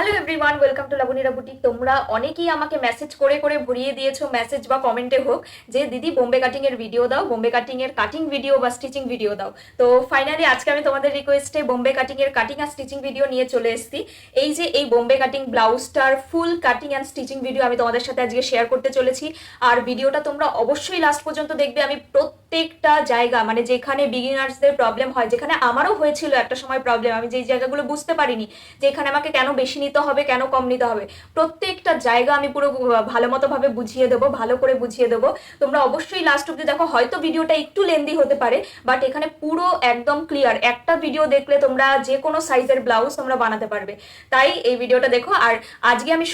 Hello everyone, welcome to লাবণীরা boutique. তোমরা অনেকেই আমাকে মেসেজ করে করে ভরিয়ে দিয়েছো, মেসেজ বা কমেন্টে হোক, যে দিদি বোম্বে কাটিং এর ভিডিও দাও, বোম্বে কাটিং এর কাটিং ভিডিও বা স্টিচিং ভিডিও দাও। তো ফাইনালি আজকে আমি তোমাদের রিকোয়েস্টে বোম্বে কাটিং এর কাটিং আর স্টিচিং ভিডিও নিয়ে চলে এসেছি। এই যে এই বোম্বে কাটিং ব্লাউজটার full cutting and stitching video আমি তোমাদের সাথে আজকে শেয়ার করতে চলেছি। আর ভিডিওটা তোমরা অবশ্যই লাস্ট পর্যন্ত দেখবে। আমি প্রত্যেকটা জায়গা, মানে যেখানে বিগিনার্সদের প্রবলেম হয়, যেখানে আমারও হয়েছিল একটা সময় প্রবলেম, আমি যেই জায়গাগুলো বুঝতে পারিনি যে এখানে আমাকে কেন বেশি নিতে হবে, কেন কম নিতে হবে, প্রত্যেকটা জায়গা আমি পুরো ভালো মতো ভাবে বুঝিয়ে দেবো, ভালো করে বুঝিয়ে দেবো। তোমরা অবশ্যই লাস্ট অব্দি দেখো। হয়তো ভিডিওটা একটু লেন্দি হতে পারে, বাট এখানে পুরো একদম ক্লিয়ার। একটা ভিডিও দেখলে তোমরা যে কোনো সাইজের ব্লাউজ তোমরা বানাতে পারবে। তাই এই ভিডিওটা দেখো। আর আজকে আমি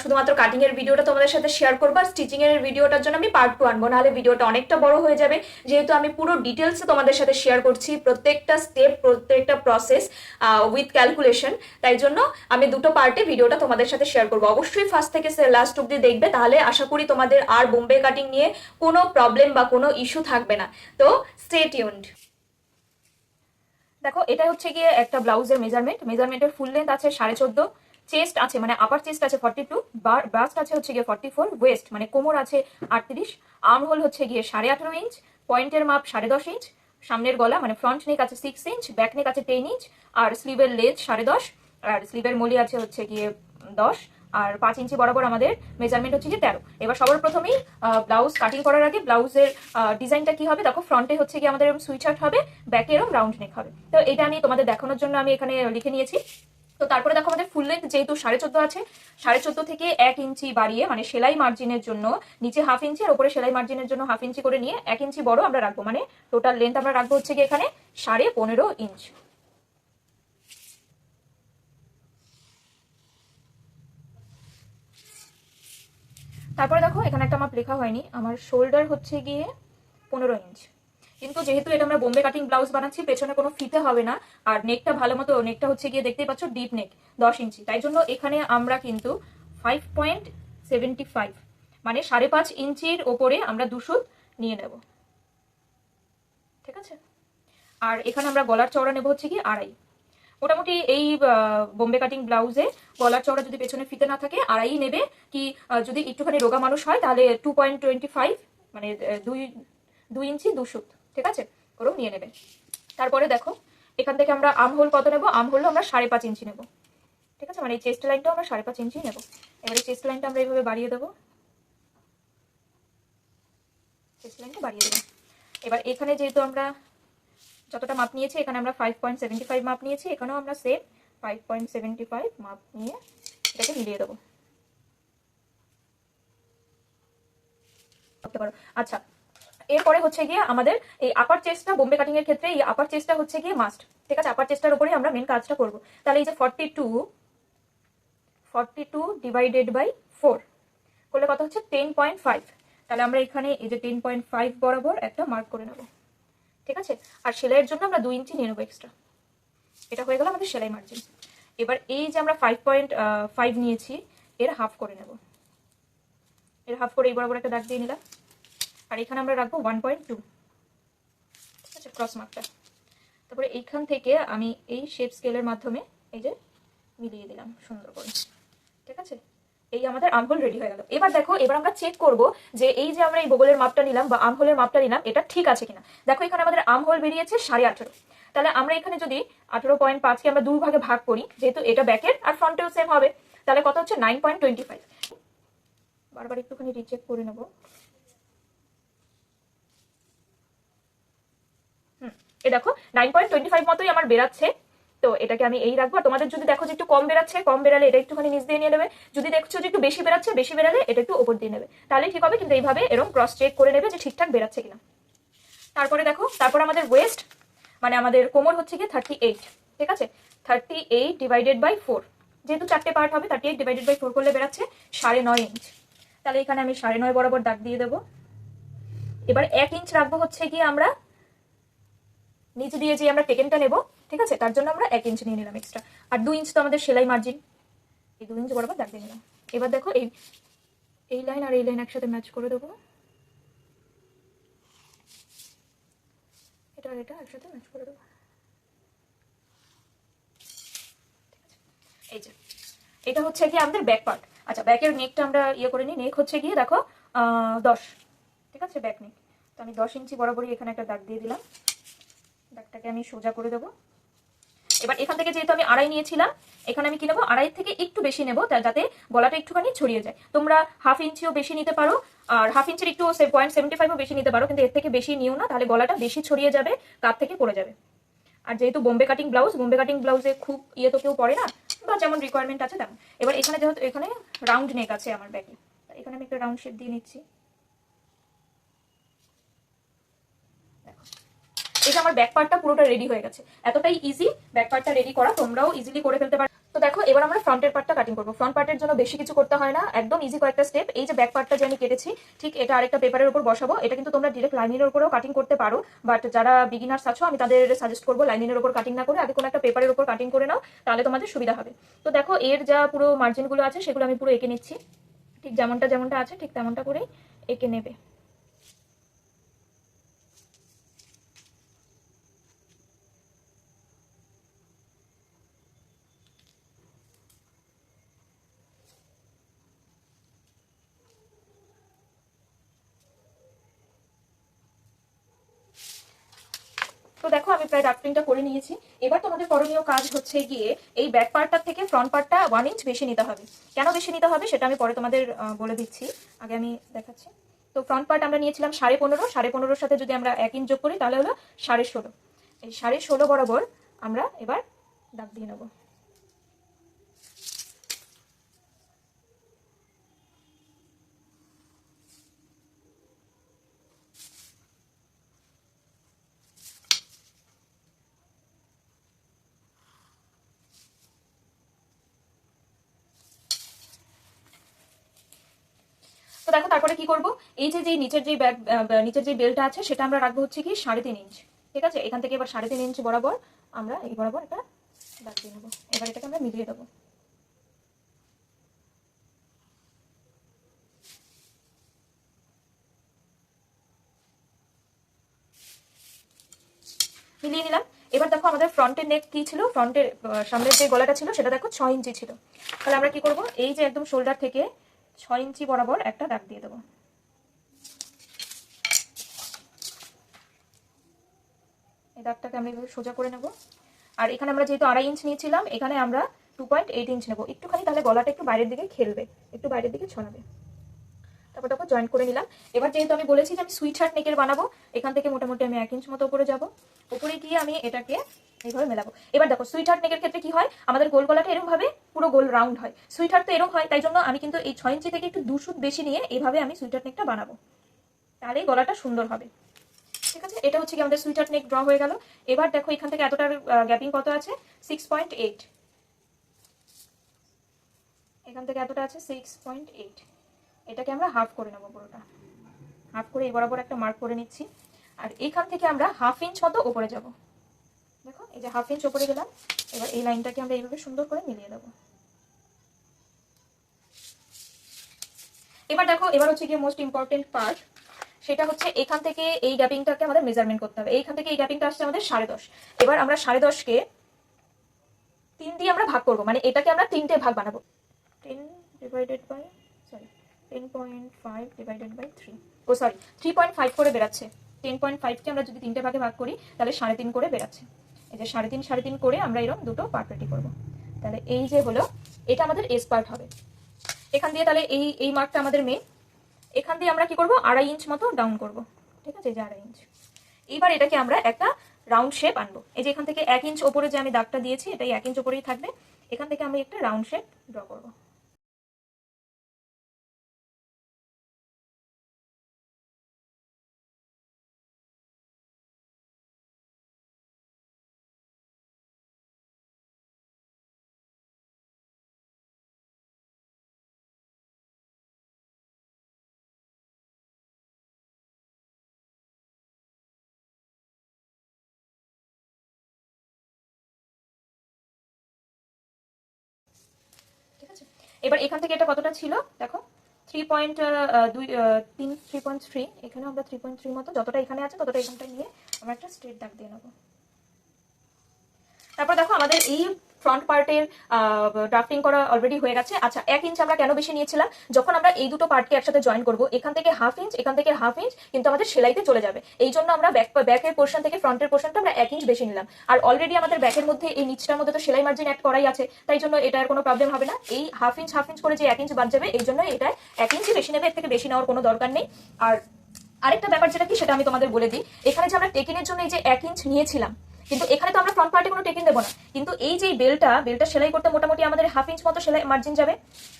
শুধুমাত্র কাটিং এর ভিডিওটা তোমাদের সাথে শেয়ার করবো, আর স্টিচিং এর ভিডিওটার জন্য আমি পার্ট 2 আনবো, নাহলে ভিডিওটা অনেকটা বড় হয়ে যাবে। যেহেতু আমি পুরো ডিটেলসে তোমাদের সাথে শেয়ার করছি, প্রত্যেকটা স্টেপ, প্রত্যেকটা প্রসেস উইথ ক্যালকুলেশন। তাই জন্য আমি দুটো পার্টে ভিডিওটা তোমাদের সাথে শেয়ার করবো। অবশ্যই ফার্স্ট থেকে লাস্ট অব্দি দেখবে, তাহলে আশা করি তোমাদের আর বোম্বে কাটিং নিয়ে কোনো প্রবলেম বা কোনো ইস্যু থাকবে না। তো স্টে টিউনড। দেখো, এটা হচ্ছে গিয়ে একটা ব্লাউজের মেজারমেন্টের ফুল লেন্থ আছে 14.5, চেস্ট আছে মানে আপার চেস্ট আছে 42, বাস্ট আছে হচ্ছে গিয়ে 44, ওয়েস্ট মানে কোমর আছে 38, আর্ম হোল হচ্ছে গিয়ে 18.5 ইঞ্চ, পয়েন্টের মাপ 10.5 ইঞ্চ, সামনের গলা মানে ফ্রন্ট নেক আছে 6 ইঞ্চ, ব্যাক নেক আছে 10 ইঞ্চ, আর স্লিভের লেজ 10.5, আর স্লিভের মলি আছে হচ্ছে গিয়ে 10, আর 5 ইঞ্চি বরাবর আমাদের মেজারমেন্ট হচ্ছে গিয়ে 13। এবার সবার প্রথমেই ব্লাউজ কাটিং করার আগে ব্লাউজের ডিজাইনটা কি হবে দেখো। ফ্রন্টে হচ্ছে গিয়ে আমাদের এরকম সুইচ আউট হবে, ব্যাকে এরকম রাউন্ড নেক হবে। তো এটা আমি তোমাদের দেখানোর জন্য আমি এখানে লিখে নিয়েছি। তো তারপরে দেখো, আমাদের ফুল লেন্থ যেহেতু 14.5 আছে, 14.5 থেকে 1 ইঞ্চি বাড়িয়ে, মানে সেলাই মার্জিনের জন্য নিচে হাফ ইঞ্চি আর উপরে সেলাই মার্জিনের জন্য হাফ ইঞ্চি করে নিয়ে 1 ইঞ্চি বড় আমরা রাখবো। মানে টোটাল লেন্থ আমরা রাখবো হচ্ছে গিয়ে এখানে 15.5 ইঞ্চ। তারপরে দেখো, এখানে একটা মাপ লেখা হয়নি, আমার শোল্ডার হচ্ছে গিয়ে 15 ইঞ্চ। কিন্তু যেহেতু এটা আমরা বোম্বে কাটিং ব্লাউজ বানাচ্ছি, পেছনে কোনো ফিতে হবে না, আর নেকটা ভালো মতো, নেকটা হচ্ছে গিয়ে দেখতেই পাচ্ছ ডিপ নেক 10 ইঞ্চি। তাই জন্য এখানে আমরা কিন্তু 5.75 মানে 5.5 ইঞ্চির ওপরে আমরা 2 সুত নিয়ে নেব। ঠিক আছে। আর এখানে আমরা গলার চওড়া নেব হচ্ছে কি 2.5। মোটামুটি এই বোম্বে কাটিং ব্লাউজে গলার চওড়া যদি পেছনে ফিতে না থাকে 2.5 নেবে। কি যদি একটুখানি রোগা মানুষ হয় তাহলে 2.25 মানে 2 ইঞ্চি 2 সুত, ঠিক আছে, ওরকম নিয়ে নেবে। তারপরে দেখো, এখান থেকে আমরা আর্ম হোল কত নেব, আর্ম হোল আমরা 5.5 ইঞ্চি নেব। ঠিক আছে, মানে এই চেস্ট লাইনটাও আমরা 5.5 ইঞ্চি নেব। এবারে চেস্ট লাইনটা আমরা এইভাবে বাড়িয়ে দেবো, চেস্ট লাইনটা বাড়িয়ে দেবো। এবার এখানে যেহেতু আমরা যতটা মাপ নিয়েছি, এখানে আমরা 5.75 মাপ নিয়েছি, এখানেও আমরা সেম 5.75 মাপ নিয়ে এটাকে মিলিয়ে দেবো। করতে পারো। আচ্ছা, এরপরে হচ্ছে গিয়ে আমাদের এই আপার চেস্টটা, বোম্বে কাটিং এর ক্ষেত্রে এই আপার চেস্টটা হচ্ছে গিয়ে মাস্ট। ঠিক আছে, আপার চেস্টটার উপরে আমরা মেন কাজটা করব। তাহলে এই যে 42 ডিভাইডেড বাই 4 করলে কত হচ্ছে 10.5। তাহলে আমরা এখানে এই যে 10.5 বরাবর একটা মার্ক করে নেব। ঠিক আছে, আর সেলাইয়ের জন্য আমরা 2 ইঞ্চি নিয়ে নেবো এক্সট্রা। এটা হয়ে গেল আমাদের সেলাই মার্জিন। এবার এই যে আমরা 5.5 নিয়েছি, এর হাফ করে নেব। এর হাফ করে এই বরাবর একটা দাগ দিয়ে নিলাম, আর এখানে আমরা রাখবো 1.2। ঠিক আছে, ক্রস মার্কটা। তারপরে এইখান থেকে আমি এই শেপ স্কেলের মাধ্যমে এই যে মিলিয়ে দিলাম সুন্দর করে। ঠিক আছে, এই আমাদের আর্মহোল রেডি হয়ে গেল। এবার দেখো, এবার আমরা চেক করব যে এই যে আমরা এই বগলের মাপটা নিলাম বা আর্মহোলের মাপটা নিলাম, এটা ঠিক আছে কিনা। দেখো, এখানে আমাদের আর্মহোল বেরিয়েছে 18.5। তাহলে আমরা এখানে যদি 18.5 কে আমরা 2 ভাগে ভাগ করি, যেহেতু এটা ব্যাকের আর ফ্রন্টেও সেম হবে, তাহলে কত হচ্ছে 9.25। বারবার একটুখানি রিচেক করে নেব। এই দেখো 9.25 মতোই আমার বেরাচ্ছে। তো এটাকে আমি এই রাখবো। তোমাদের যদি দেখো যে একটু কম বেরাচ্ছে, কম বেরালে এটা একটুখানি নিচ দিয়ে নিয়ে নেবে। যদি দেখছো যে একটু বেশি বেরাচ্ছে, বেশি বেরালে এটা একটু উপর দিয়ে নেবে, তাহলে ঠিক হবে। কিন্তু এইভাবে এরকম ক্রস চেক করে নেবে যে ঠিকঠাক বেরাচ্ছে কিনা। তারপরে দেখো, তারপর আমাদের ওয়েস্ট মানে আমাদের কোমর হচ্ছে গিয়ে 38। ঠিক আছে, 38 ডিভাইডেড বাই 4, যেহেতু 4টে পার্ট হবে, 38 ডিভাইডেড বাই 4 করলে বেরাচ্ছে 9.5 ইঞ্চ। তাহলে এখানে আমি 9.5 বরাবর দাগ দিয়ে দেবো। এবার 1 ইঞ্চ রাখবো হচ্ছে গিয়ে আমরা নিচে দিয়ে যে আমরা টেকেনটা নেব। ঠিক আছে, তার জন্য আমরা 1 ইঞ্চ নিয়ে নিলাম এক্সট্রা। আর 2 ইঞ্চ তো আমাদের সেলাই মার্জিন, এই 2 ইঞ্চ বরাবর দাগ দিয়ে নিলাম। এবার দেখো, এই লাইন আর এই লাইন একসাথে ম্যাচ করে দেবো। এটা আর এটা একসাথে ম্যাচ করে দেবো। এই যে এটা হচ্ছে কি আমাদের ব্যাক পার্ট। আচ্ছা, ব্যাকের নেকটা আমরা ইয়ে করে নিই। নেক হচ্ছে গিয়ে দেখো 10, ঠিক আছে, ব্যাক নেক। তো আমি 10 ইঞ্চি বরাবরই এখানে একটা দাগ দিয়ে দিলাম। দাগটাকে আমি সোজা করে দেবো। এবার এখান থেকে যেহেতু আমি 2.5 নিয়েছিলাম, এখানে আমি কি নেবো, 2.5 থেকে একটু বেশি নেবো, যাতে গলাটা একটুখানি ছড়িয়ে যায়। তোমরা 1/2 ইঞ্চিও বেশি নিতে পারো, আর 1/2 ইঞ্চির একটু 0.75ও বেশি নিতে পারো, কিন্তু এর থেকে বেশি নিও না, তাহলে গলাটা বেশি ছড়িয়ে যাবে, কাঁধ থেকে পড়ে যাবে। আর যেহেতু বোম্বে কাটিং ব্লাউজে খুব ইয়ে তো কেউ পড়ে না, বা যেমন রিকোয়ারমেন্ট আছে তেমন। এবার এখানে যেহেতু এখানে রাউন্ড নেক আছে আমার ব্যাকে, এখানে আমি একটা রাউন্ড শেপ দিয়ে নিচ্ছি। এটা আমার ব্যাক পার্টটা পুরোটা রেডি হয়ে গেছে। এতটাই ইজি ব্যাক পার্টটা রেডি করা, তোমরাও ইজিলি করে ফেলতে পারো। তো দেখো, এবার আমরা ফ্রন্টের পার্টটা কাটিং করবো। ফ্রন্ট পার্টের জন্য বেশি কিছু করতে হয় না, একদম ইজি কয়েকটা স্টেপ। এই যে ব্যাক পার্টটা যে আমি কেটেছি, ঠিক এটা আরেকটা পেপারের উপর বসাবো। এটা কিন্তু তোমরা ডিরেক্ট লাইনিংয়ের উপরেও কাটিং করতে পারো, বাট যারা বিগিনার্স আছো আমি তাদের সাজেস্ট করবো লাইনিংয়ের উপর কাটিং না করে আগে কোনো একটা পেপারের উপর কাটিং করে নাও, তাহলে তোমাদের সুবিধা হবে। তো দেখো, এর যা পুরো মার্জিনগুলো আছে সেগুলো আমি পুরো এঁকে নিচ্ছি। ঠিক যেমনটা আছে ঠিক তেমনটা করেই এঁকে নেবে। তো দেখো, আমি প্রায় ডাকপ্রিন্টটা করে নিয়েছি। এবার তোমাদের করণীয় কাজ হচ্ছে গিয়ে এই ব্যাক পার্টটা থেকে ফ্রন্ট পার্টটা 1 ইঞ্চ বেশি নিতে হবে। কেন বেশি নিতে হবে সেটা আমি পরে তোমাদের বলে দিচ্ছি, আগে আমি দেখাচ্ছি। তো ফ্রন্ট পার্ট আমরা নিয়েছিলাম 15.5 সাথে যদি আমরা 1 ইঞ্চ যোগ করি তাহলে হলো 16.5। এই 16.5 বরাবর আমরা এবার দাগ দিয়ে নেবো। তো দেখো, তারপরে কি করব, এই যে নিচের যে বেলটা আছে সেটা আমরা রাখবো হচ্ছে কি 3.5 ইঞ্চ। ঠিক আছে, এখান থেকে এবার 3.5 ইঞ্চ বরাবর আমরা এই বরাবর একটা দাগ দিয়ে নেবো। এবার এটাকে আমরা মিলিয়ে দেবো। মিলিয়ে নিলাম। এবার দেখো, আমাদের ফ্রন্টের নেক কি ছিল, ফ্রন্টের সামনের যে গলাটা ছিল সেটা দেখো 6 ইঞ্চি ছিল। তাহলে আমরা কি করব, এই যে একদম শোল্ডার থেকে 6 ইঞ্চি বরাবর একটা দাগ দিয়ে দেবো। এই দাগটাকে আমরা এইভাবে সোজা করে নেব। আর এখানে আমরা যেহেতু 2.5 ইঞ্চ নিয়েছিলাম, এখানে আমরা 2.8 ইঞ্চ নেবো একটুখানি, তাহলে গলাটা একটু বাইরের দিকে খেলবে, একটু বাইরের দিকে ছড়াবে। তারপর দেখো জয়েন্ট করে নিলাম। এবার যেহেতু আমি বলেছি যে আমি সুইট হার্ট নেকের বানাবো, এখান থেকে মোটামুটি আমি 1 ইঞ্চ মতো উপরে যাব। উপরে গিয়ে আমি এটাকে এইভাবে মেলাবো। এবার দেখো, সুইট হার্ট নেকের ক্ষেত্রে কি হয়, আমাদের গোল গলাটা এরকম ভাবে পুরো গোল রাউন্ড হয়। সুইট হার্ট তো এরকম হয়, তাই জন্য আমি কিন্তু এই 6 ইঞ্চি থেকে একটু 2 সুত বেশি নিয়ে এইভাবে আমি সুইট হার্ট নেকটা বানাবো, তাহলে গলাটা সুন্দর হবে। ঠিক আছে, এটা হচ্ছে কি আমাদের সুইট হার্ট নেক ড্র হয়ে গেল। এবার দেখো, এখান থেকে এতটার গ্যাপিং কত আছে, 6.8। এখান থেকে এতটা আছে 6.8। এটাকে আমরা হাফ করে নেবো, পুরোটা হাফ করে এই বরাবর একটা মার্ক করে নিচ্ছি। আর এখান থেকে আমরা 1/2 ইঞ্চ মতো উপরে যাব। দেখো, এই যে 1/2 ইঞ্চ উপরে গেলাম। এবার এই লাইনটাকে আমরা এইভাবে সুন্দর করে মিলিয়ে দেবো। এবার দেখো, এবার হচ্ছে গিয়ে মোস্ট ইম্পর্টেন্ট পার্ট, সেটা হচ্ছে এখান থেকে এই গ্যাপিংটাকে আমাদের মেজারমেন্ট করতে হবে। এইখান থেকে এই গ্যাপিংটা আসছে আমাদের 10.5। এবার আমরা 10.5কে 3 দিয়ে আমরা ভাগ করবো, মানে এটাকে আমরা 3টে ভাগ বানাবো। 10 ডিভাইডেড বাই 10.5 ডিভাইডেড বাই 3, ও সরি 3.5 করে বেরাচ্ছে। 10.5কে আমরা যদি 3টে ভাগে ভাগ করি তাহলে 3.5 করে বেরাচ্ছে। এই যে 3.5 করে আমরা এরকম দুটো পার্ট রেডি করবো। তাহলে এই যে হলো, এটা আমাদের এস পার্ট হবে। এখান দিয়ে তাহলে এই মার্কটা আমাদের মেন। এখান দিয়ে আমরা কি করব, 2.5 ইঞ্চ মতো ডাউন করব। ঠিক আছে, এই যে 2.5 ইঞ্চ। এবার এটাকে আমরা একটা রাউন্ড শেপ আনবো। এই যে এখান থেকে 1 ইঞ্চ ওপরে যে আমি দাগটা দিয়েছি, এটাই 1 ইঞ্চ ওপরেই থাকবে। এখান থেকে আমি একটা রাউন্ড শেপ ড্র করবো। ঠিক আছে, এবার এখান থেকে এটা কতটা ছিল দেখো, 3.3। এখানে আমরা 3.3 মতো, যতটা এখানে আছে ততটা এখানটায় নিয়ে আমরা একটা স্ট্রেট দাগ দিয়ে নেবো। তারপর দেখো, আমাদের এই ফ্রন্ট পার্টের ড্রাফটিং করা অলরেডি হয়ে গেছে। আচ্ছা, 1 ইঞ্চ আমরা কেন বেশি নিয়েছিলাম? যখন আমরা এই দুটো পার্টকে একসাথে জয়েন করব, এখান থেকে হাফ ইঞ্চ, এখান থেকে হাফ ইঞ্চ কিন্তু আমাদের সেলাইতে চলে যাবে। এই জন্য আমরা ব্যাকের পোর্শন থেকে ফ্রন্টের পোর্শনটা আমরা 1 ইঞ্চ বেশি নিলাম। আর অলরেডি আমাদের ব্যাকের মধ্যে এই নিচটার মধ্যে তো সেলাই মার্জিন অ্যাড করাই আছে, তাই জন্য এটার কোনো প্রবলেম হবে না। এই হাফ ইঞ্চ করে যে 1 ইঞ্চ বাদ যাবে, এই জন্য এটা 1 ইঞ্চই বেশি নেবে, এর থেকে বেশি নেওয়ার কোনো দরকার নেই। আর আরেকটা ব্যাপার যেটা কি সেটা আমি তোমাদের বলে দিই, এখানে যে আমরা টেকিনের জন্য এই যে 1 ইঞ্চ নিয়েছিলাম, কিন্তু এখানে তো আমরা ফ্রন্ট পার্টে কোনো টেকিন দেবো না, কিন্তু এই যে বেলটা সেলাই করতে মোটামুটি আমাদের হাফ ইঞ্চ মতো সেলাই মার্জিন যাবে।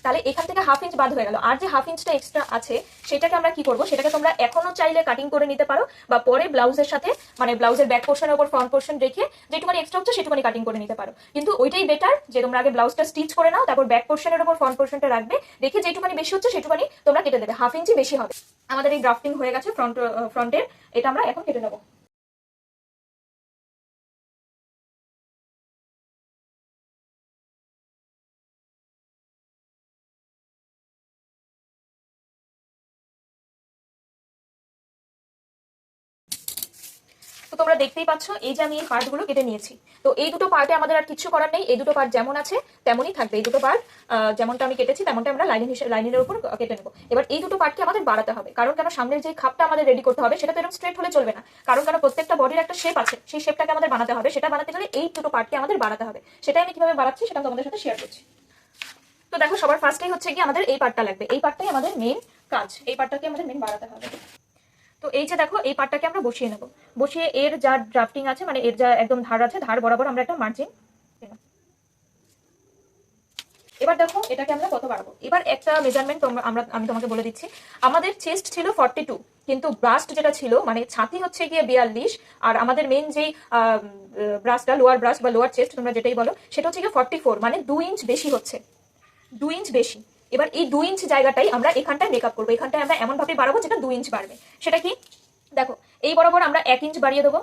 তাহলে এখান থেকে হাফ ইঞ্চ বাদ হয়ে গেল, আর যে হাফ ইঞ্চটা এক্সট্রা আছে সেটাকে আমরা কি করব, সেটাকে তোমরা এখনো চাইলে কাটিং করে নিতে পারো, বা পরে ব্লাউজের সাথে মানে ব্লাউজের ব্যাক পোর্শনের উপর ফ্রন্ট পোর্শন রেখে যেটুকুনি এক্সট্রা হচ্ছে সেটুকুনি কাটিং করে নিতে পারো। কিন্তু ওইটাই বেটার যে তোমরা আগে ব্লাউজটা স্টিচ করে নাও, তারপর ব্যাক পোর্শনের উপর ফ্রন্ট পোর্শনটা রাখবে, রেখে যেটুকুনি বেশি হচ্ছে সেটুকুনি তোমরা কেটে দেবে, হাফ ইঞ্চি বেশি হবে। আমাদের এই ড্রাফটিং হয়ে গেছে ফ্রন্টের, এটা আমরা এখন কেটে নেবো। তো তোমরা দেখতেই পাচ্ছ এই যে আমি এই পার্টগুলো কেটে নিয়েছি। তো এই দুটো পার্টে আমাদের আর কিছু করার নেই, এই দুটো পার্ট যেমন আছে তেমনই থাকবে। এই দুটো পার্ট যেমনটা আমি কেটেছি তেমনটা আমরা লাইনের উপর কেটে নেবো। এবার এই দুটো পার্টকে আমাদের বাড়াতে হবে, কারণ কেন সামনের যে খাপটা আমাদের রেডি করতে হবে সেটা তো এরকম স্ট্রেট হলে চলবে না, কারণ কেন প্রত্যেকটা বডির একটা শেপ আছে, সেই শেপটাকে আমাদের বানাতে হবে। সেটা বানাতে গেলে এই দুটো পার্টকে আমাদের বাড়াতে হবে। সেটাই আমি কিভাবে বাড়াচ্ছি সেটা তোমাদের সাথে শেয়ার করছি। তো দেখো, সবার ফার্স্টেই হচ্ছে কি আমাদের এই পার্টটা লাগবে, এই পার্টটাই আমাদের মেন কাজ, এই পার্টটাকে আমাদের মেন বাড়াতে হবে। তো এই যে দেখো, এই পার্টটাকে আমরা বসিয়ে নেব, বসিয়ে এর যা ড্রাফটিং আছে মানে এর যা একদম ধার আছে, ধার বরাবর আমরা একটা মার্জিন। এবার দেখো এটাকে আমরা কত বাড়াবো। এবার একটা মেজারমেন্ট আমি তোমাকে বলে দিচ্ছি। আমাদের চেস্ট ছিল 42, কিন্তু ব্রাস্ট যেটা ছিল মানে ছাতি হচ্ছে গিয়ে 42, আর আমাদের মেন যেই ব্রাস্টটা লোয়ার ব্রাস্ট বা লোয়ার চেস্ট তোমরা যেটাই বলো সেটা হচ্ছে গিয়ে 44, মানে 2 ইঞ্চ বেশি হচ্ছে, 2 ইঞ্চ বেশি। এবার এই 2 ইঞ্চ জায়গাটাই আমরা এখানটায় মেকআপ করবো, এখানটায় আমরা এমন ভাবে বাড়াবো যেটা 2 ইঞ্চ বাড়বে। সেটা কি দেখো, এই বরাবর আমরা 1 ইঞ্চ বাড়িয়ে দেবো,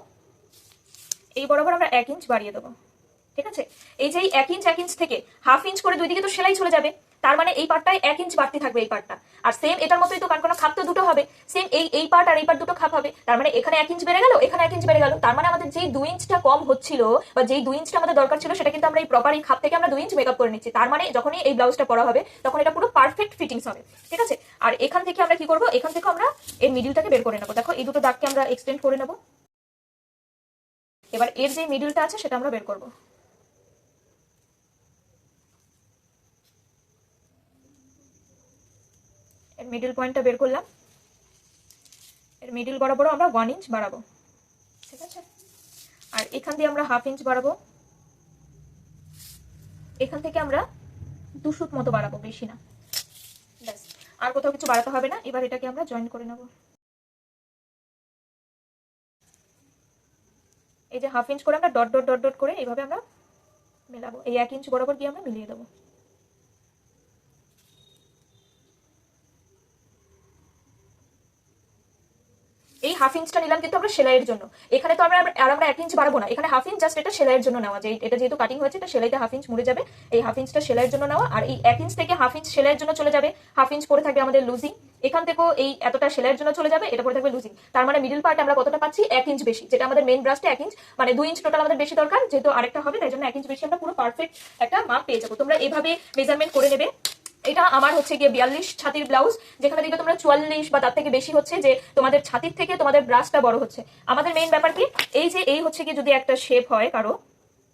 এই বরাবর আমরা 1 ইঞ্চ বাড়িয়ে দেবো, ঠিক আছে। এই যে 1 ইঞ্চ থেকে হাফ ইঞ্চ করে দুই দিকে তো সেলাই চলে যাবে, তার মানে এই পার্টটায় 1 ইঞ্চ বাড়তি থাকবে এই পার্টটা। আর সেম এটার মতোই তো, কারণ কোনো খাপ তো দুটো হবে, সেম এই পার্ট আর এই পার্ট দুটো খাপ হবে, তার মানে এখানে 1 ইঞ্চ বেড়ে গেল, এখানে 1 ইঞ্চ বেড়ে গেল। তার মানে আমাদের যেই 2 ইঞ্চটা কম হচ্ছিল বা যেই 2 ইঞ্চটা আমাদের দরকার ছিল সেটা কিন্তু আমরা এই প্রপার এই খাপ থেকে আমরা 2 ইঞ্চ মেকআপ করে নিচ্ছি। তার মানে যখনই এই ব্লাউজটা পরা হবে তখন এটা পুরো পারফেক্ট ফিটিংস হবে, ঠিক আছে। আর এখান থেকে আমরা কি করব, এখান থেকে আমরা এর মিডলটাকে বের করে নেবো। দেখো এই দুটো দাগকে আমরা এক্সটেন্ড করে নেবো। এবার এর যে মিডলটা আছে সেটা আমরা বের করব। এর মিডল পয়েন্টটা বের করলাম, এর মিডল বরাবর আমরা 1 ইঞ্চ বাড়াবো, ঠিক আছে। আর এখান দিয়ে আমরা হাফ ইঞ্চ বাড়াবো, এখান থেকে আমরা 2 সুত মতো বাড়াবো, বেশি না, ব্যাস। আর কোথাও কিছু বাড়াতে হবে না। এবার এটাকে আমরা জয়েন করে নেব। এই যে হাফ ইঞ্চ করে আমরা ডট ডট ডট ডট করে এইভাবে আমরা মেলাবো, এই 1 ইঞ্চ বরাবর দিয়ে আমরা মিলিয়ে দেবো। এই হাফ ইঞ্চটা নিলাম কিন্তু আমরা সেলাইয়ের জন্য, এখানে তো আমরা 1 ইঞ্চ বাড়াবো না, এখানে হাফ ইঞ্চ জাস্ট এটা সেলাইয়ের জন্য নেওয়া, যে এটা যেহেতু কাটিং হয়েছে এটা সেলাইতে হাফ ইঞ্চ মুড়ে যাবে, এই হাফ ইঞ্চটা সেলাইয়ের জন্য নেওয়া। আর এই 1 ইঞ্চ থেকে হাফ ইঞ্চ সেলাইয়ের জন্য চলে যাবে, হাফ ইঞ্চ পরে থাকবে আমাদের লুজিং, এখান থেকেও এই এতটা সেলাইয়ের জন্য চলে যাবে, এটা পরে থাকবে লুজিং। তার মানে মিডল পার্ট আমরা কতটা পাচ্ছি, 1 ইঞ্চ বেশি, যেটা আমাদের মেন ব্রাস্টে 1 ইঞ্চ মানে 2 ইঞ্চ টোটাল আমাদের বেশি দরকার, যেহেতু আরেকটা হবে তাই জন্য 1 ইঞ্চ বেশি আমরা পুরো পারফেক্ট একটা মাপ পেয়ে যাবো। তোমরা এইভাবে মেজারমেন্ট করে নেবে। এটা আমার হচ্ছে গিয়ে 42 ছাতির ব্লাউজ, যেখানে দেখবে তোমরা 44 বা তার থেকে বেশি হচ্ছে, যে তোমাদের ছাতির থেকে তোমাদের ব্রাশটা বড় হচ্ছে। আমাদের মেইন ব্যাপার কি, এই যে এই হচ্ছে কি যদি একটা শেপ হয় কারো,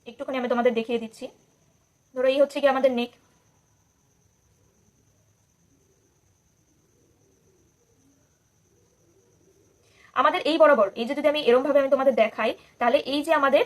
একটুখানি আমি তোমাদের দেখিয়ে দিচ্ছি। ধরো এই হচ্ছে কি আমাদের নেক, আমাদের এই বরাবর এই যে যদি আমি এরকম ভাবে আমি তোমাদের দেখাই, তাহলে এই যে আমাদের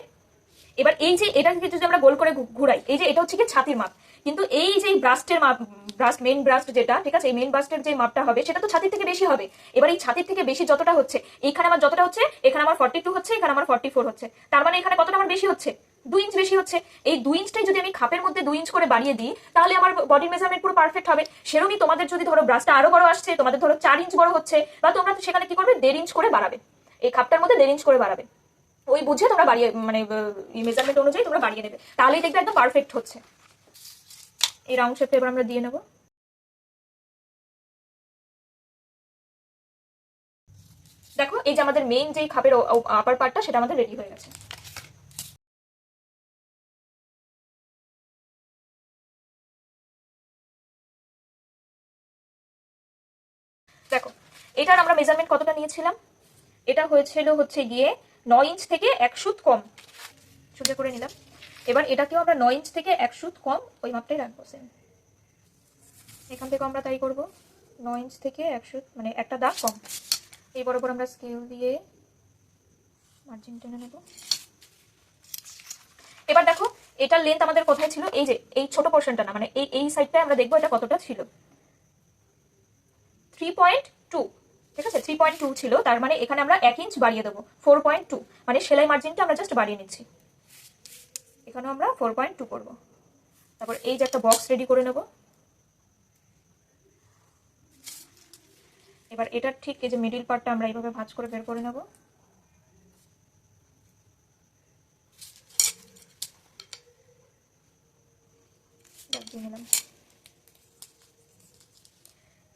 এবার এই যে এটাকে যদি আমরা গোল করে ঘুরাই, এই যে এটা হচ্ছে কি ছাতির মাপ, কিন্তু এই যে ব্রাস্টের মাপ, ব্রাস্ট মেইন ব্রাস্ট যেটা, ঠিক আছে, এই মেইন ব্রাস্টের যে মাপটা হবে সেটা তো ছাতির থেকে বেশি হবে। এবার এই ছাতির থেকে বেশি যতটা হচ্ছে, এখানে আমার যতটা হচ্ছে, এখানে আমার 42 হচ্ছে, এখানে আমার 44 হচ্ছে, তার মানে এখানে কতটা আমার বেশি হচ্ছে, 2 ইঞ্চ বেশি হচ্ছে। এই 2 ইঞ্চটাই যদি আমি খাপের মধ্যে 2 ইঞ্চ করে বাড়িয়ে দিই তাহলে আমার বডি মেজারমেন্ট পুরো পারফেক্ট হবে। সেরকমই তোমাদের যদি ধরো ব্রাস্টটা আরো বড় আসছে, তোমাদের ধরো 4 ইঞ্চ বড় হচ্ছে, বা তোমরা সেখানে কি করবে, 1.5 ইঞ্চ করে বাড়াবে, এই খাপটার মধ্যে 1.5 ইঞ্চ করে বাড়াবে, ওই বুঝে তোমরা বাড়িয়ে মানে মেজারমেন্ট অনুযায়ী তোমরা বাড়িয়ে নেবে, তাহলেই দেখবে একদম পারফেক্ট হচ্ছে। এই রাউন্ড শেপটা এবার আমরা দিয়ে নেব। দেখো এই যে আমাদের মেইন যে খাপের আপার পার্টটা সেটা আমাদের রেডি হয়ে গেছে। দেখো এটার আমরা মেজারমেন্ট কতটা নিয়েছিলাম, এটা হয়েছিল হচ্ছে গিয়ে 9 ইঞ্চ থেকে 1 সুত কম, সোজা করে নিলাম। এবার এটাকেও আমরা 9 ইঞ্চ থেকে 1 সুত কম ওই মাপটাই রাখবো সেম। এখান থেকে আমরা তাই করব, 9 ইঞ্চ থেকে 1 সুত মানে একটা দাগ কম। এই বরাবর আমরা স্কেল দিয়ে মার্জিন টেনে নেব। এবার দেখো এটার লেন্থ আমাদের কোথায় ছিল, এই যে এই ছোট পোর্শনটা না, মানে এই সাইডটায় আমরা দেখবো এটা কতটা ছিল, 3.2, ঠিক আছে 3.2 ছিল। তার মানে এখানে আমরা 1 ইঞ্চ বাড়িয়ে দেবো, 4.2, মানে সেলাই মার্জিনটা আমরা জাস্ট বাড়িয়ে নিচ্ছি। এখানে আমরা 4.2 করব। তারপর এই যে একটা বক্স রেডি করে নেব। এবার এটার ঠিক এই যে মিডল পার্টটা আমরা এইভাবে ভাঁজ করে বের করে নেব।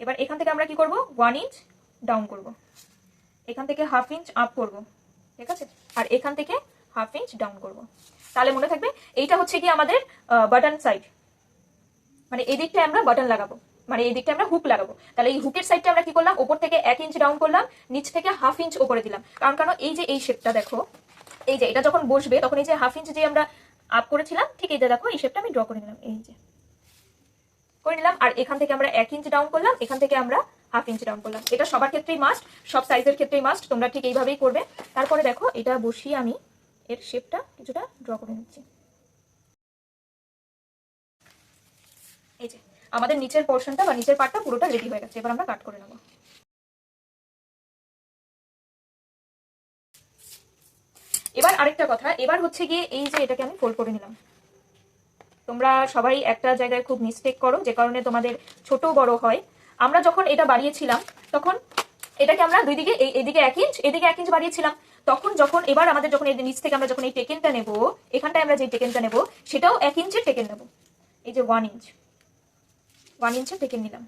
এবার এখান থেকে আমরা কি করব, 1 ইঞ্চ ডাউন করব, এখান থেকে 1/2 ইঞ্চ আপ করব, ঠিক আছে, আর এখান থেকে 1/2 ইঞ্চ ডাউন করব। তাহলে মনে থাকবে এইটা হচ্ছে কি আমাদের বাটন সাইড, মানে এই দিকটা আমরা বাটন লাগাবো, মানে এই দিকটা আমরা হুক লাগাবো। তাহলে এই হুকের সাইডটা আমরা কি করলাম, উপর থেকে 1 ইঞ্চ ডাউন করলাম, নিচ থেকে 1/2 ইঞ্চ উপরে দিলাম। কারণ এই যে এই শেপটা দেখো, এই যে এটা যখন বসবে তখন এই যে 1/2 ইঞ্চ যে আমরা আপ করেছিলাম, ঠিক এই যে দেখো এই শেপটা আমি ড্র করে নিলাম, এই যে করে নিলাম। আর এখান থেকে আমরা 1 ইঞ্চ ডাউন করলাম, এখান থেকে আমরা 1/2 ইঞ্চ ডাউন করলাম। এটা সবার ক্ষেত্রেই মাস্ট, সব সাইজের ক্ষেত্রেই মাস্ট, তোমরা ঠিক এইভাবেই করবে। তারপরে দেখো এটা বসিয়ে আমি এর শেপটা কিছুটা ড্র করে নিচ্ছি। এই যে আমাদের নিচের পোর্শনটা বা নিচের পার্টটা পুরোটা রেডি হয়ে গেছে। এবার আমরা কাট করে নেব। এবার আরেকটা কথা, এবার হচ্ছে গিয়ে এই যে এটাকে আমি ফোল্ড করে নিলাম। তোমরা সবাই একটা জায়গায় খুব মিস্টেক করো, যে কারণে তোমাদের ছোট বড় হয়। আমরা যখন এটা বাড়িয়েছিলাম তখন এটাকে আমরা দুই দিকে, এইদিকে 1 ইঞ্চ এদিকে 1 ইঞ্চ বাড়িয়েছিলাম। তখন যখন এবার আমাদের যখন এই নিচ থেকে আমরা যখন এই টেকেনটা নেব, এখানটায় আমরা যে টেকেনটা নেব সেটাও 1 ইঞ্চের টেকেন নেব। এই যে 1 ইঞ্চের টেকেন নিলাম।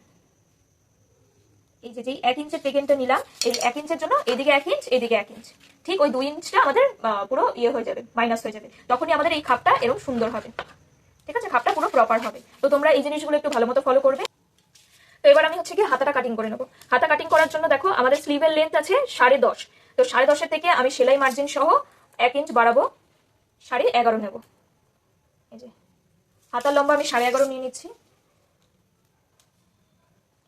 এই যে 1 ইঞ্চের টেকেনটা নিলাম, এই 1 ইঞ্চের জন্য এদিকে 1 ইঞ্চ এদিকে 1 ইঞ্চ, ঠিক ওই 2 ইঞ্চটা আমাদের পুরো ইয়ে হয়ে যাবে, মাইনাস হয়ে যাবে। তখনই আমাদের এই খাপটা এরকম সুন্দর হবে, ঠিক আছে, খাপটা পুরো প্রপার হবে। তো তোমরা এই জিনিসগুলো একটু ভালো মতো ফলো করবে। তো এবার আমি হচ্ছে কি হাতাটা কাটিং করে নেবো। হাতা কাটিং করার জন্য দেখো আমাদের স্লিভের লেন্থ আছে 10.5, তো 10.5 থেকে আমি সেলাই মার্জিন সহ 1 ইঞ্চ বাড়াবো, 11.5 নেব। এই যে হাতার লম্বা আমি 11.5 নিয়ে নিচ্ছি।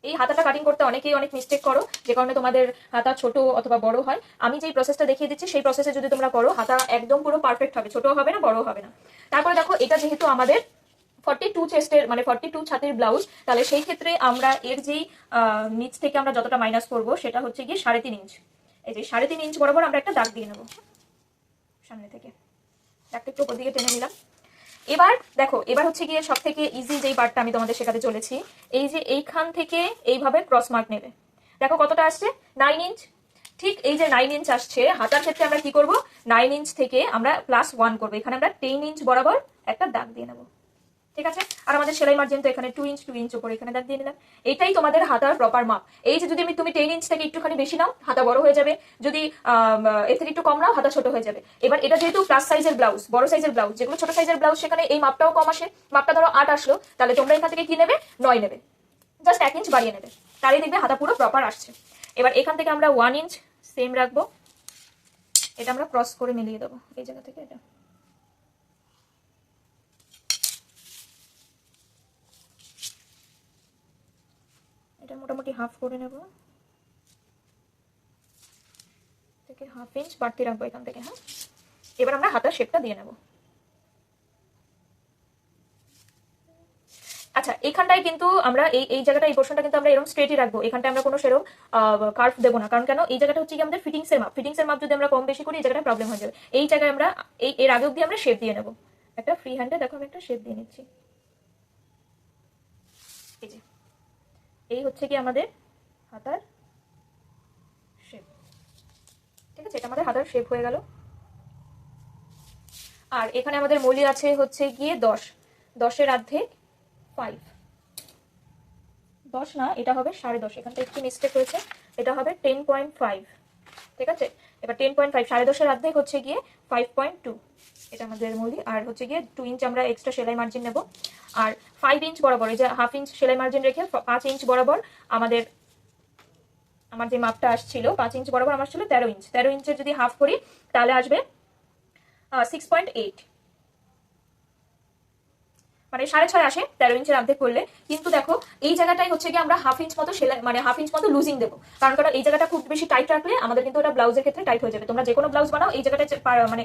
এই হাতাটা কাটিং করতে অনেকেই অনেক মিস্টেক করো, যে কারণে তোমাদের হাতা ছোট অথবা বড় হয়। আমি যেই প্রসেসটা দেখিয়ে দিচ্ছি সেই প্রসেসে যদি তোমরা করো, হাতা একদম পুরো পারফেক্ট হবে, ছোট হবে না, বড় হবে না। তারপরে দেখো এটা যেহেতু আমাদের 42 চেস্টের মানে 42 ছাতির ব্লাউজ, তাহলে সেই ক্ষেত্রে আমরা এর যেই নিচ থেকে আমরা যতটা মাইনাস করব সেটা হচ্ছে গিয়ে 3.5 ইঞ্চ। এই যে 3.5 ইঞ্চ বরাবর আমরা একটা দাগ দিয়ে নেব সামনে থেকে, দাগটা একটু উপর দিকে টেনে নিলাম। এবার দেখো এবার হচ্ছে গিয়ে সব থেকে ইজি যেই পার্টটা আমি তোমাদের শেখাতে চলেছি, এই যে এইখান থেকে এইভাবে ক্রস মার্ক নেবে। দেখো কতটা আসছে, 9 ইঞ্চ। ঠিক এই যে 9 ইঞ্চ আসছে, হাতার ক্ষেত্রে আমরা কি করব, 9 ইঞ্চ থেকে আমরা +1 করবো, এখানে আমরা 10 ইঞ্চ বরাবর একটা দাগ দিয়ে নেবো, ঠিক আছে। আর আমাদের সেলাই মার্জিন তো এখানে 2 ইঞ্চ উপরে, এখানে দাগ দিয়ে নিলাম। এটাই তোমাদের হাতার প্রপার মাপ। এই যে যদি তুমি 10 ইঞ্চ থেকে একটুখানি বেশি নাও, হাতা বড় হয়ে যাবে, যদি এর থেকে একটু কম নাও, হাতা ছোট হয়ে যাবে। এবার এটা যেহেতু প্লাস সাইজের ব্লাউজ, বড় সাইজের ব্লাউজ, যেগুলো ছোট সাইজের ব্লাউজ সেখানে এই মাপটাও কম আসে। মাপটা ধরো 8 আসলো, তাহলে তোমরা এখান থেকে কি নেবে, 9 নেবে, জাস্ট 1 ইঞ্চ বাড়িয়ে নেবে, তাহলেই দেখবে হাতা পুরো প্রপার আসছে। এবার এখান থেকে আমরা 1 ইঞ্চ সেম রাখবো, এটা আমরা ক্রস করে মিলিয়ে দেবো এই জায়গা থেকে। এটা মোটামুটি হাফ করে নেব, থেকে 1/2 ইঞ্চ বাড়তি রাখবো এখান থেকে। হ্যাঁ, এবার আমরা হাতার শেপটা দিয়ে নেব। আচ্ছা, এখানটায় কিন্তু আমরা এই জায়গাটা, এই পোর্শনটা কিন্তু আমরা এরকম স্ট্রেটই রাখবো, এখানটা আমরা কোনো সেরকম কার্ভ দেবো না। কারণ কেন, এই জায়গাটা হচ্ছে কি আমাদের ফিটিংসের মাপ যদি আমরা কম বেশি করি এই জায়গাটা প্রবলেম হয়ে যাবে। এই জায়গায় আমরা এর আগে অব্দি আমরা শেপ দিয়ে নেব, একটা ফ্রি হ্যান্ডে দেখো আমি একটা শেপ দিয়ে নিচ্ছি। এই যে এই হচ্ছে কি আমাদের হাতার শেপ, ঠিক আছে, এটা আমাদের হাতার শেপ হয়ে গেল। আর এখানে আমাদের মৌলি আছে হচ্ছে গিয়ে 10 অর্ধেক 5, 10 না, এটা হবে 10.5, এখানটা একটু মিস্টেক হয়েছে, এটা হবে 10.5, ঠিক আছে। এবার 10.5, 10.5 অর্ধেক হচ্ছে গিয়ে 5.2, এটা আমাদের মৌলি। আর হচ্ছে গিয়ে 2 ইঞ্চ আমরা এক্সট্রা সেলাই মার্জিন নেব। আর 5 ইঞ্চ বরাবর, এই যে 1/2 ইঞ্চ সেলাই মার্জিন রেখে 5 ইঞ্চ বরাবর আমাদের আমার যে মাপটা আসছিল 5 ইঞ্চ বরাবর আমার ছিল 13 ইঞ্চ, 13 ইঞ্চের যদি হাফ করি তাহলে আসবে 6.8, মানে 6.5 আসে 13 ইঞ্চের অর্ধেক করলে। কিন্তু দেখো এই জায়গাটাই হচ্ছে কি আমরা হাফ ইঞ্চ মতো সেলাই, মানে হাফ ইঞ্চ মতো লুজিং দেবো, কারণ এই জায়গাটা খুব বেশি টাইট রাখলে আমাদের কিন্তু ওটা ব্লাউজের ক্ষেত্রে টাইট হয়ে যাবে। তোমরা যে কোনো ব্লাউজ বানাও এই জায়গাটা মানে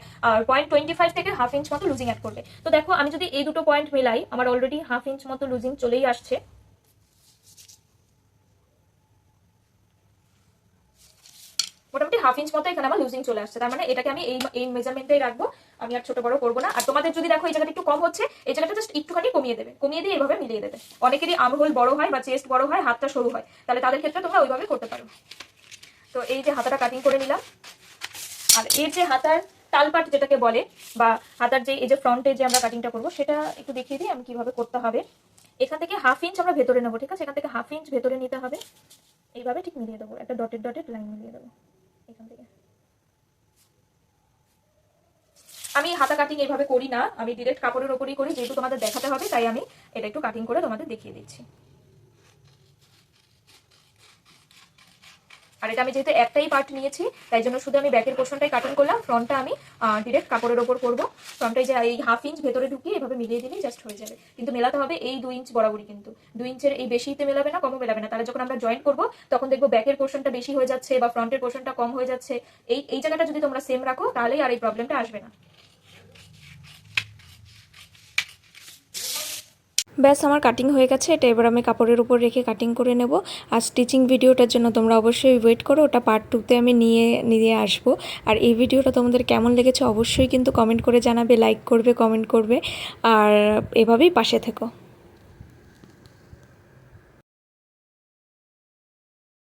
0.25 থেকে হাফ ইঞ্চ মতো লুজিং অ্যাড করবে। তো দেখো আমি যদি এই দুটো পয়েন্ট মেলাই, আমার অলরেডি হাফ ইঞ্চ মতো লুজিং চলেই আসছে। মোটামুটি হাফ ইঞ্চ মতো এখানে আমার লুজিং চলে আসছে, তার মানে এটাকে আমি এই মেজারমেন্টেই রাখবো, আমি আর ছোট বড় করবো না। আর তোমাদের যদি দেখো এই জায়গাটা একটু কম হচ্ছে, এই জায়গাটা জাস্ট একটুখানি কমিয়ে দেবে, কমিয়ে দিয়ে এইভাবে মিলিয়ে দেবে। অনেকেরই আর্মহোল বড় হয় বা চেস্ট বড় হয়, হাতটা সরু হয়, তাহলে তাদের ক্ষেত্রে তোমরা ওইভাবে করতে পারো। তো এই যে হাতাটা কাটিং করে নিলাম, আর এর যে হাতার তালপাট যেটাকে বলে, বা হাতার যে এই যে ফ্রন্টে যে আমরা কাটিংটা করবো, সেটা একটু দেখিয়ে দিই আমি কিভাবে করতে হবে। এখান থেকে হাফ ইঞ্চ আমরা ভেতরে নেবো, ঠিক আছে? এখান থেকে হাফ ইঞ্চ ভেতরে নিতে হবে, এইভাবে ঠিক মিলিয়ে দেবো, একটা ডটেড ডটেড লাইন মিলিয়ে দেবো এখান থেকে। আমি হাতা কাটিং এইভাবে করি না, আমি ডিরেক্ট কাপড়ের ওপরই করি, যেহেতু তোমাদের দেখাতে হবে তাই আমি এটা একটু কাটিং করে তোমাদের দেখিয়ে দিচ্ছি। আর এটা আমি যেহেতু একটাই পার্ট নিয়েছি তাই জন্য শুধু আমি ব্যাকের পোর্শনটাই কাটিং করলাম, ফ্রন্টটা আমি ডিরেক্ট কাপড়ের ওপর করবো। ফ্রন্টে যে এই হাফ ইঞ্চ ভেতরে ঢুকিয়ে এভাবে মিলিয়ে দিলেই জাস্ট হয়ে যাবে। কিন্তু মেলাতে হবে এই 2 ইঞ্চ বরাবরই, কিন্তু 2 ইঞ্চের এই বেশিতে মেলাবে না, কমও মেলাবে না, তাহলে যখন আমরা জয়েন্ট করবো তখন দেখবো ব্যাকের পোর্শনটা বেশি হয়ে যাচ্ছে বা ফ্রন্টের পোর্শনটা কম হয়ে যাচ্ছে। এই জায়গাটা যদি তোমরা সেম রাখো তাহলেই আর এই প্রবলেমটা আসবে না। ব্যাস আমার কাটিং হয়ে গেছে, এটা এবার আমি কাপড়ের উপর রেখে কাটিং করে নেব। আর স্টিচিং ভিডিওটার জন্য তোমরা অবশ্যই ওয়েট করো, ওটা পার্ট 2তে আমি নিয়ে আসবো। আর এই ভিডিওটা তোমাদের কেমন লেগেছে অবশ্যই কিন্তু কমেন্ট করে জানাবে, লাইক করবে, কমেন্ট করবে, আর এভাবেই পাশে থেকো।